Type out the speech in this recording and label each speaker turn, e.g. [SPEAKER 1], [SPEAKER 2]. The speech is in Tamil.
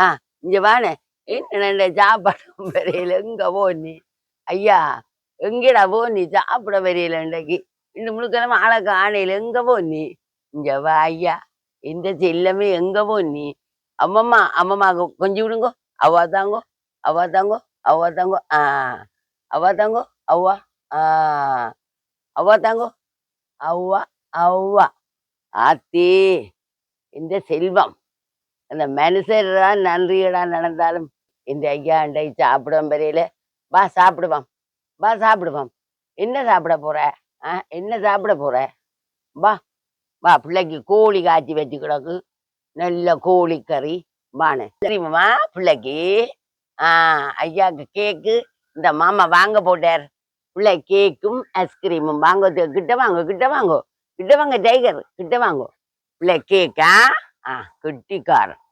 [SPEAKER 1] ஆ இங்க வாணே என்ன சாப்பாடு வரையில எங்க போ நீ ஐயா எங்கடா போ நீ சாப்பிட வரையில இன்றைக்கு இந்த முழுக்கிழமை அழகு ஆணையில எங்க போ நீ இங்க வா ஐயா இந்த செல்லமே எங்க போ நீ அம்மம்மா அம்மம்மா கொஞ்சம் விடுங்கோ அவ்வா தாங்கோ அவ்வா தாங்கோ அவ்வா தாங்கோ அவ்வா தாங்கோ அவ்வா ஆ அவ்வா தாங்கோ அவ்வா அவ்வா ஆத்தி இந்த செல்வம் அந்த மனுஷர்தான் நன்றியடா நடந்தாலும் இந்த ஐயா அண்டை சாப்பிடுவோம் வரையில வா சாப்பிடுவான் வா சாப்பிடுவான் என்ன சாப்பிட போற என்ன சாப்பிட போற வா வா பிள்ளைக்கு கோழி காய்ச்சி வச்சு கிடக்கு நல்ல கோழிக்கறி வானு தெரியுமா பிள்ளைக்கு ஐயாக்கு கேக்கு இந்த மாமா வாங்க போட்டார் பிள்ளை கேக்கும் ஐஸ்கிரீமும் வாங்க கிட்ட வாங்கோ கிட்ட வாங்கோ கிட்ட வாங்க டைகர் கிட்ட வாங்கோ பிள்ளை கேக்கா குட்டிக்காரன்